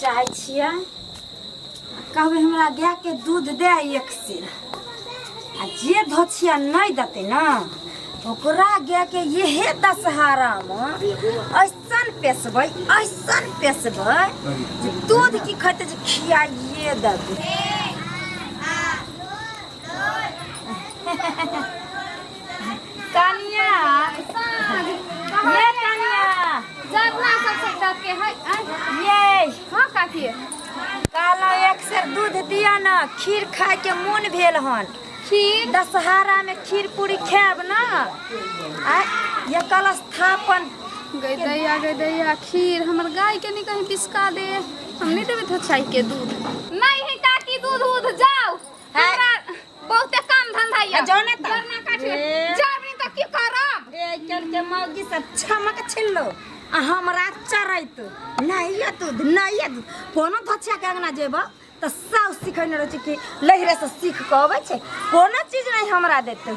चाहे छियै कहबै हमरा गाय के दूध दे एक सेर आ जे धोछिया नहीं देते ना ओकरा गाय के यहे दशहरा में ऐसन पेसबै जे दूध की खैते जे खियाइए देबै। कानिया ये कानिया जरना सबसे टप के है ये हां काकी काला एक सेर दूध दिया ना खीर खाए के मन भेल हन। खीर दशहरा में खीर पूरी खाएब ना ये कल स्थापन गई दैया खीर हमर गाय के नहीं कहीं पिसका दे हम नहीं देबे तो चाय के दूध नहीं है काकी दूध जाओ हमरा बहुत काम धंधा है जाने त जरना काटे जाबनी त की करब ए कल के मौगी सब छमक छिल्लो आ हमरा चरैत नहीं ये दूध कोनो धछिया के अंगना जेब त साउ सिखैने रहै कि लहिरे से सीख के अबै छै कोनो चीज नहीं हमरा देते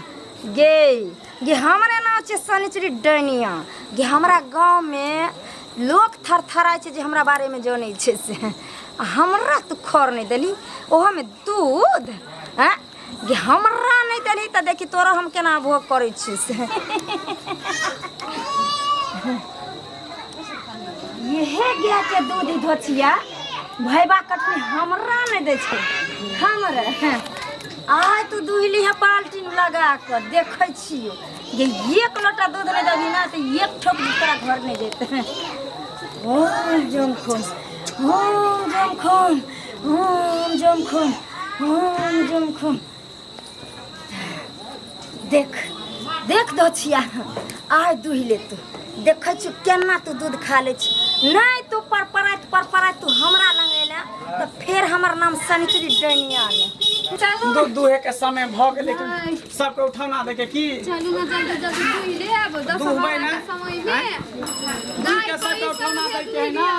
गे हमरे नाम छै सनिचरी डैनिया गे हमरा गांव में लोग थरथराय छै जे हमरा बारे में जानै छै से हमरा तू खर नहीं देली ओहो में दूध हैं गे हमरा नहीं देली त देखी तोरा हम केना भोग करै छी से यहे गाय के दूध धोछिया भैबा कटनी हमरा नहीं दे छै हमरा आय तू दुहली है बाल्टीन लगा कर देखै छियो ये एक लोटा दूध नहीं देबी ना तो एक ठोक तोरा घर नहीं देते। ओम जमखोन देख धोछिया आय दुहले तू देख केना तू दूध खा ले नहीं तू परपरात तू हमरा लगेला तो फिर हमर नाम सनिचरी डैनिया ने दूध दुहे के समय भ गेल लेकिन सबके उठौना दे के की चलू ना जल्दी दुई लेब 10 समय में दूध के सबके उठौना दे के है ना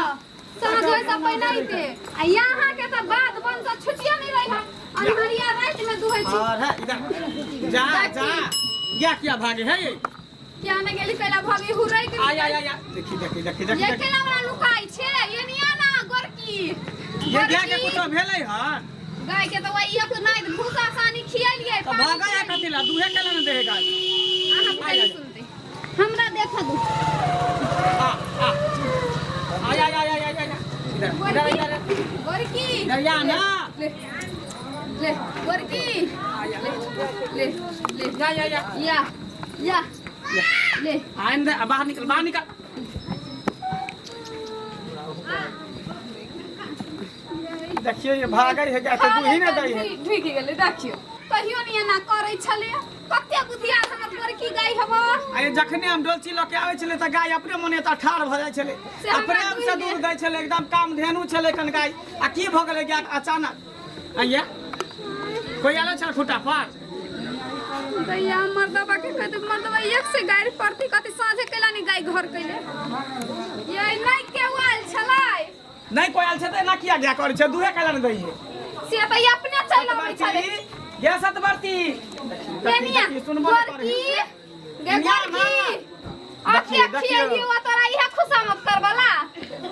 समझो सब पहिना इते आ यहां के त बाद बन से छुटिया नहीं रही हम अनहरिया रात में दुहे छी और है इधर जा या क्या भागे है ये क्या न गेली कैला भागी हुरै के आ देखी ये केला हमरा लुकाई छे ये निया ना गोरकी ये गाय के कुछ भेलै हन गाय के तो वही एक नहीं भूसा सानी खियालिए तो भागा या कतिला दुहे केला न देहे गाय आहा पहले सुनते हमरा देखा दू इधर गोरकी दरिया ना ले गोरकी ले या ले आइन दे बाहर निकल देखियो ये भागै है गाय तो दूही न दै है ठीक गेले देखियो कहियो नहीं ना करै छले कते बुधिया हमर गोरकी गाय हबो आइ जखने हम डोलची ल के आबै छले त गाय अपने मने त ठाड़ भ जाय छले प्रेम से दूध दै छले एकदम काम धेनु छले कन गाय आ की भ गेलै गाय अचानक आइया कोई आलो छल खुटा पर दैया मर्दबा के कहते मर्दबा एक से गाय पड़ती कते साझे केला नहीं गाय घर कैले ये नहीं केवाल छलै नहीं कोई आल छै त ना किया गया करै छै दूहे केला न दै है से त अपने चल आबै छले गे सतवर्ती केनिया गोरकी गे गोरकी अखिया दियो तोरा इहे खुशामत करबला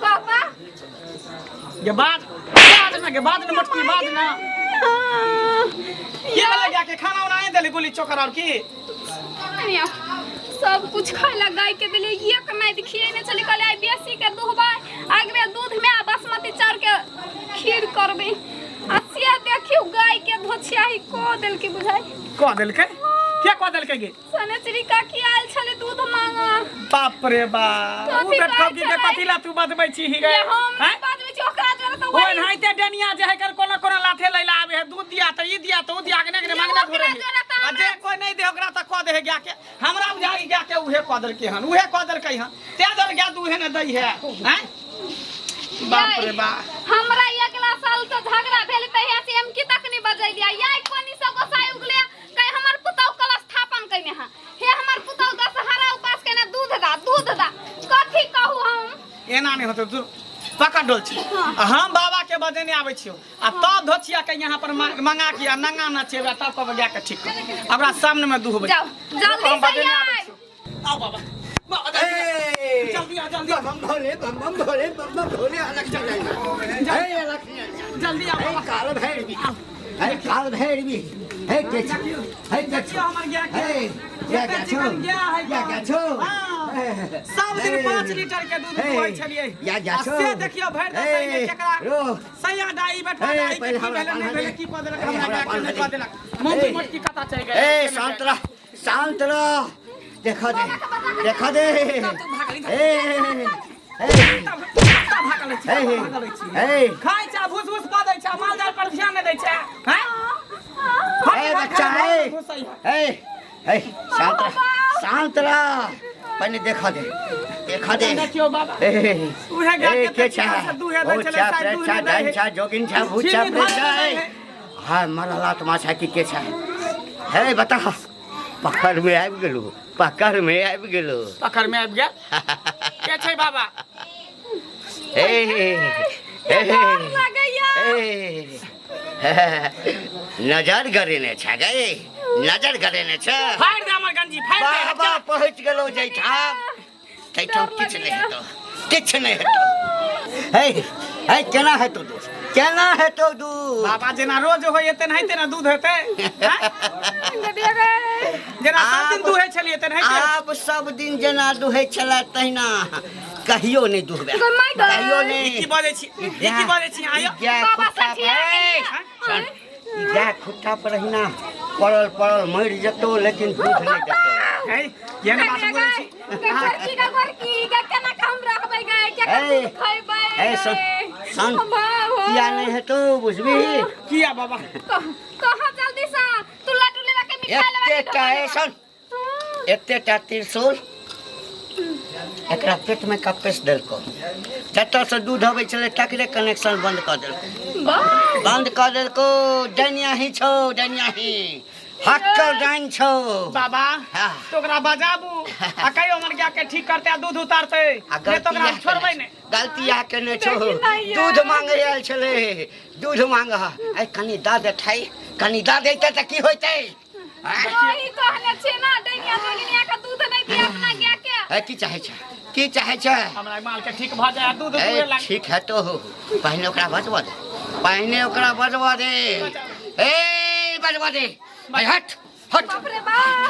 पापा ये बाद न मटकी बाद ना ये वाला गया के खाना बनाए देले गोली चोकर और की केनिया सब कुछ खाइला गाय के देले एक नहीं दिखिए ने चले कले आई बेसी के दुहबा आगवे दूध में बासमती चाउर के खीर करबे असिया देखियो गाय के धोछिया ही को देल के बुझाई को देल के क्या को देल के गे सनेचरी का की आयल छले दूध मांगा बाप रे बाप उ बेटकी के कथिला तू बतबै छी ही गे हम बतबै छी ओकरा जरा त ओइ नाइते डनिया जे है कर कोना लाथे लैला आवे है दूध दिया त ई दिया त उ दिया के ने मांगना घोरे आ जे कोई नहीं दे ओकरा त को दे गया के हमरा बुझाई गया के उहे को देल के हन उहे को देल के हन ते दर गया दूहे न दई है हैं बाप रे बाप हमरा अगला साल तो झगड़ा भेल तहिया से हम की तक नहीं बजै दिया याई कोनी सब गोसाई उगले कहे हमर पुतौ कल स्थापन कइने हा हे हमर पुतौ दशहरा उपास केने दूध दा कथि कहू हम एना नहीं होते तू पकड़ डोल छी हम बाबा के बदेने आबै छियो आ त धोछिया के यहां पर मंगा के नंगा न छेबा तब कब गया के ठीक हमरा सामने में दुहबै जाओ जल्दी से आओ बाबा जल्दी आ जल्दी बम भोले अलग चल जाएगा जल्दी आओ बाबा काल भैरवी काल भैरवी हे के देखियो हमर गया के क्या क्या छो क्या छो सब दिन 5 लीटर के दूध दुहै छलिए या छो से देखियो भर दे सही में केकरा सैया दाई बैठा दाई के की भेले नहीं भेले की पद देलक हमरा गया के नहीं पद देलक मंदी मोटकी कथा चल गए ए शांत रह देखा दे ए खाइ छा भूस भूस पा दै छा माल जाल पर ध्यान नहि दै छा हैं बच्चा शांत रह पहले देखा दे देखियो बाबा उहे गया के छा दूहे दै चले साइड दूहे छा जोगिन छा भूचा प्रेछा हां मरला तमाशा की के छा हे बता पकड़ में आबि गेलू पकड़ में आबि गेल के छै बाबा नजर गरेने छ गए नजर गरेने छ फाड़ दे हमर गंजी फाड़ दे बाबा पहुंच गेलो जैठाम किछ नहीं हेतो हे केना हेतो दूध बाबा जेना रोज होय एते नहीं तेना दूध हेते जेना सब दिन दुहे छलिए तेना हेते आप सब दिन जेना दुहे छला तहिना कहियो नहीं दुहबे कहियो नहीं की बाजै छी आयो गाय खुट्टा पर रहिना पड़ल मर जतो लेकिन दूध नहीं देतो है ये ना बात बोलै छी सन किया नहीं है तो बुझबी किया बाबा कहा जल्दी सा तू लड्डू लेवा के मिठाई लेवा के एतेटा त्रिशूल एकरा पेट में कपेस देलको जतऽ से दूध अबै छले टकरे कनेक्शन बंद कर देलको डनिया ही हक्कर डाइन छो बाबा तो ओकरा बजाबू आ कहियो मन गया के ठीक करते दूध उतारते ने तो ओकरा छोड़बै ने गलती आ के ने छो दूध मांगे आयल छले दूध मांग आई कनी दा दे ठाई कनी दा देते त की होइते वही कहले छे ना डैनिया मगनिया का दूध नहीं दिया अपना गया के की चाहे छ हमरा माल के ठीक भ जाय दूध दुहे लाग ठीक है तो पहले ओकरा बजवा दे ए बजवा दे भाई हट बाप रे बाप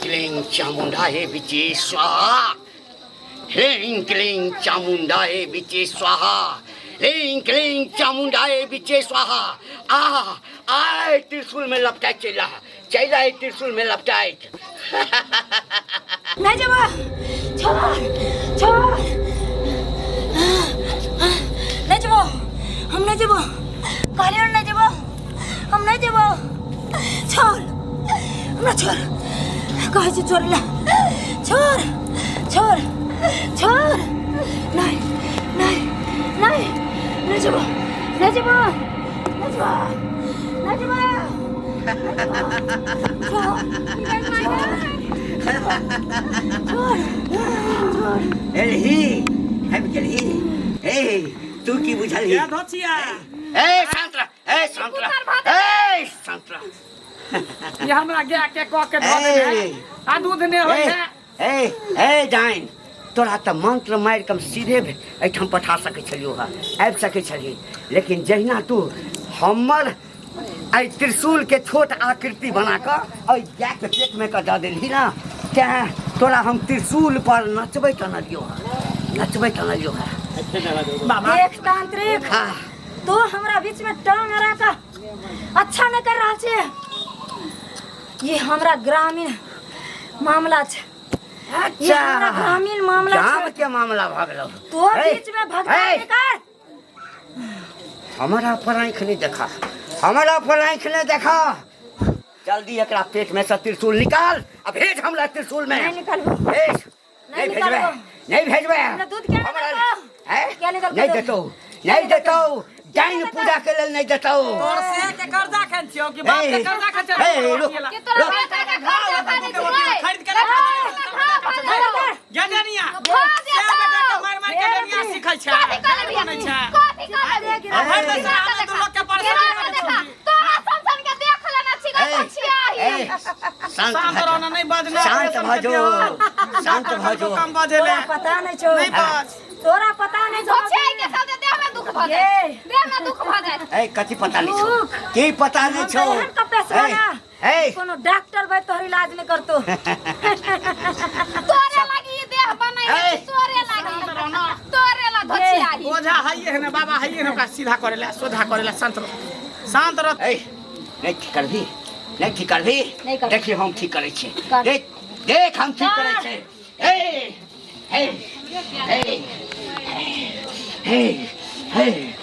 क्लीं चामुंडा हे बिचे स्वाहा क्लीं चामुंडा हे बिचे स्वाहा क्लीं चामुंडा हे बिचे स्वाहा आय त्रिशूल में लपटाए चला त्रिशूल में लपटाए नहीं जब छोड़ नहीं जब हम नहीं जब कहले नहीं जब हम नहीं जब छोड़ हमरा छोड़ कहे छी छोड़ ला छोड़ नहीं जब तू की बुझल या धोचिया शांत ये हमरा गया के क के धो दे आ दूध ने होय है जाइन तोरा त मंत्र मार कम सीधे एठम पठा सके छलियो आबि सके छली लेकिन जहिना तू हमर आई त्रिशूल के छोट आकृति बना क और गाय के पेट में का दे देली ना क्या तोरा हम त्रिशूल पर नचबै त न लियो बाबा एक तांत्रिक तो हमरा बीच में टांग अड़ा का अच्छा नहीं कर रहा छे ये हमरा ग्रामीण मामला छे ये हमरा ग्रामीण मामला गांव के मामला भागलो तो बीच में भगता कर हमारा पर आँख नहीं देखा जल्दी एकरा पेट में से त्रिशूल निकाल अब भेज हमरा त्रिशूल में नहीं निकालो भेज नहीं भेजबे दूध क्या निकाल नहीं देतो डाइन पूजा के लेल नहीं देतो तोर से के कर्जा खन छियो कि बाप के कर्जा खन छियो के तोरा बेटा का खा खरीद के रख गजनिया से बेटा के मार के दुनिया सिखै छै नहीं छै हर दस आदमी दू लोग के परेशान तोरा संसन के देख लेना छियै शांत रहना नहीं बजना शांत भजो कम बजेले पता नहीं छो नहीं बाज तोरा भऽ जाए देह में दुख भऽ जाए ए कथी पता नहीं छो दुख। की पता नहीं छो हम का पैसा ना ए कोनो डॉक्टर भाई तोहर इलाज नहीं करतो तोरे लगी देह बनाई ए। तोरे लगी तोरे ला धछियाही ओझा हाइए है ना बाबा हाइए ना ओकरा सीधा करेला सोधा करेला शांत रह ए नहीं ठीक कर भी नहीं ठीक कर भी नहीं कर। देखिए हम ठीक करे छे कर। देख देख हम ठीक करे छे ए ए ए ए ए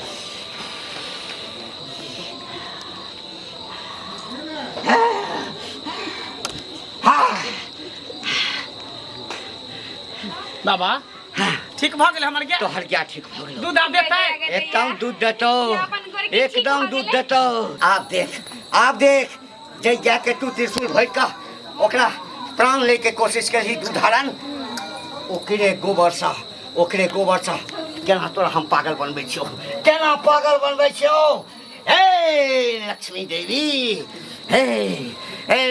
बाबा ठीक भ गेल हमर के तो हर क्या ठीक हो गेलो दूध आ देतै एकदम दूध देतो एकदम दूध देतो आप देख जे जाके तू त्रिशूल भर का ओकरा प्राण ले के कोशिश करी दूध हरण ओकरे गोबर सा केना तोरा हम पागल बनबै छियो केना पागल बनबै छियो हे लक्ष्मी देवी हे ए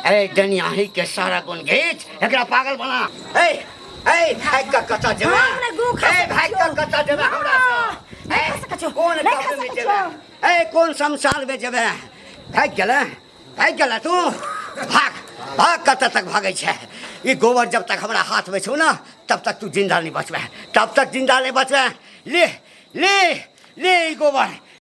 ए दनियाही के सारा गुण घीच एकरा पागल बना ए ए भाई का कथा जमा हमने गु खा ए भाई का कथा जमा हमरा से नहीं खा सकै छो, कौन नहीं खा कब्र में सकै जबे छो। ए कौन शमशान में जबे भाग गेला तू भाग कतऽ तक भागै छै ई गोबर जब तक हमरा हाथ में छौ ना तब तक तू जिंदा नहीं बचबे ले ले ले ई गोबर